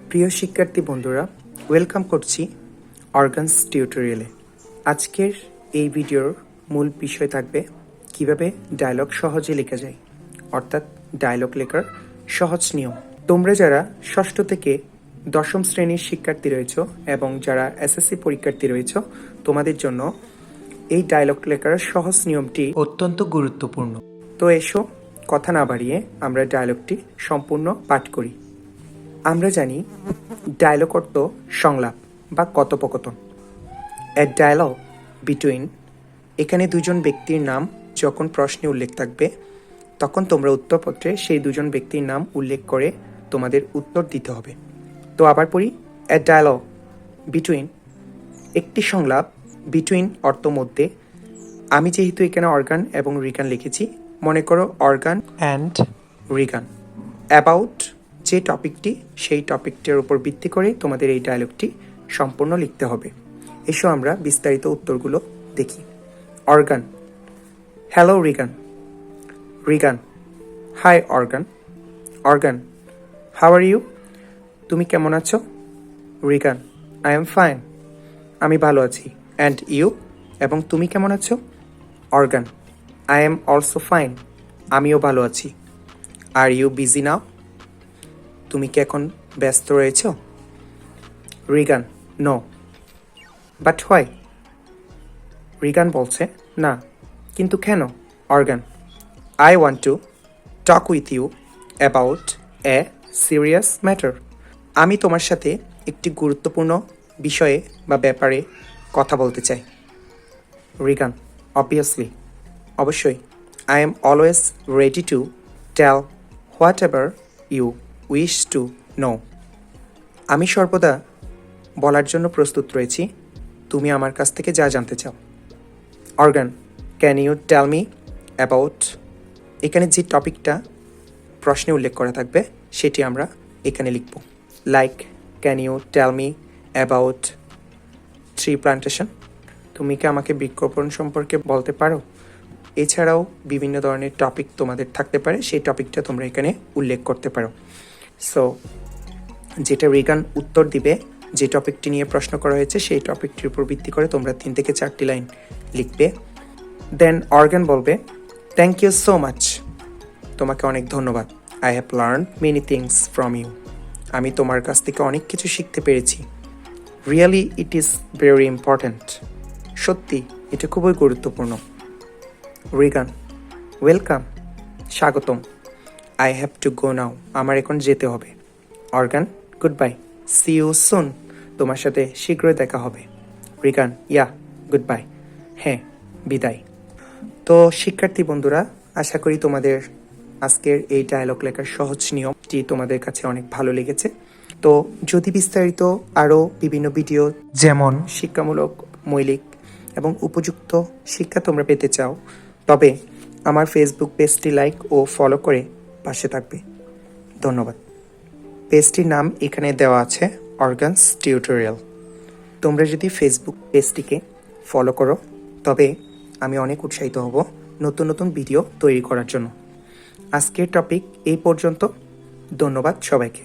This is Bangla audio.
প্রিয় শিক্ষার্থী বন্ধুরা, ওয়েলকাম করছি অর্গানস টিউটোরিয়ালে। আজকের এই ভিডিওর মূল বিষয় থাকবে কিভাবে ডায়লগ সহজে লেখা যায়, অর্থাৎ ডায়লগ লেখার সহজ নিয়ম। তোমরা যারা ষষ্ঠ থেকে দশম শ্রেণীর শিক্ষার্থী রয়েছ এবং যারা এসএসসি পরীক্ষার্থী রয়েছ, তোমাদের জন্য এই ডায়লগ লেখার সহজ নিয়মটি অত্যন্ত গুরুত্বপূর্ণ। তো এসো কথা না বাড়িয়ে আমরা ডায়লগটি সম্পূর্ণ পাঠ করি। আমরা জানি ডায়লগ অর্থ সংলাপ বা কথোপকথন। এ ডায়লগ বিটুইন, এখানে দুজন ব্যক্তির নাম যখন প্রশ্নে উল্লেখ থাকবে তখন তোমরা উত্তরপত্রে সেই দুজন ব্যক্তির নাম উল্লেখ করে তোমাদের উত্তর দিতে হবে। তো আবার পড়ি, এ ডায়লগ বিটুইন, একটি সংলাপ, বিটুইন অর্থ মধ্যে। আমি যেহেতু এখানে অর্গান এবং রিগান লিখেছি, মনে করো অর্গান অ্যান্ড রিগান। অ্যাবাউট যে টপিকটি, সেই টপিকটির উপর ভিত্তি করে তোমাদের এই ডায়লগটি সম্পূর্ণ লিখতে হবে। এসো আমরা বিস্তারিত উত্তরগুলো দেখি। Organ, hello Reagan. Reagan, hi Organ. Organ, how are you? তুমি কেমন আছো? Reagan, I am fine. আমি ভালো আছি। And you? এবং তুমি কেমন আছো? Organ, I am also fine. আমিও ভালো আছি। Are you busy now? তুমি কি এখন ব্যস্ত রয়েছ? Reagan, no. But why? Reagan বলছে, না, কিন্তু কেন? Organ, I want to talk with you about a serious matter. আমি তোমার সাথে একটি গুরুত্বপূর্ণ বিষয়ে বা ব্যাপারে কথা বলতে চাই। রিগান, অবভিয়াসলি, অবশ্যই। I am always ready to tell whatever you wish to know. আমি সর্বদা বলার জন্য প্রস্তুত রয়েছি তুমি আমার কাছ থেকে যা জানতে চাও। অর্গান, can you tell me about, এখানে যে টপিকটা প্রশ্নে উল্লেখ করা থাকবে সেটি আমরা এখানে লিখব। Like, can you tell me about tree plantation, তুমি কি আমাকে বৃক্ষরোপণ সম্পর্কে বলতে পারো? এছাড়াও বিভিন্ন ধরনের টপিক তোমাদের থাকতে পারে, সেই টপিকটা তোমরা এখানে উল্লেখ করতে পারো। সো যেটা রিগান উত্তর দিবে, যে টপিকটি নিয়ে প্রশ্ন করা হয়েছে সেই টপিকটির উপর ভিত্তি করে তোমরা 3 থেকে 4টি লাইন লিখবে। দেন অর্গান বলবে, থ্যাংক ইউ সো মাচ, তোমাকে অনেক ধন্যবাদ। I have learn many things from you, আমি তোমার কাছ থেকে অনেক কিছু শিখতে পেরেছি। Really it is very important, সত্যি এটা খুবই গুরুত্বপূর্ণ। রিগান, ওয়েলকাম, স্বাগতম। I have to go now, আমার এখন যেতে হবে। অর্গান, goodbye, see you soon, তোমার সাথে শীঘ্রই দেখা হবে। রিগান, ইয়া, গুড বাই, হ্যাঁ, বিদায়। তো শিক্ষার্থী বন্ধুরা, আশা করি তোমাদের আজকের এই ডায়লগ লেখার সহজ নিয়মটি তোমাদের কাছে অনেক ভালো লেগেছে। তো যদি বিস্তারিত আরও বিভিন্ন ভিডিও যেমন শিক্ষামূলক, মৌলিক এবং উপযুক্ত শিক্ষা তোমরা পেতে চাও, তবে আমার ফেসবুক পেজটি লাইক ও ফলো করে পাশে থাকবে। ধন্যবাদ। পেজটির নাম এখানে দেওয়া আছে, অর্গানস টিউটোরিয়াল। তোমরা যদি ফেসবুক পেজটিকে ফলো করো তবে আমি অনেক উৎসাহিত হব নতুন নতুন ভিডিও তৈরি করার জন্য। আজকের টপিক এই পর্যন্ত। ধন্যবাদ সবাইকে।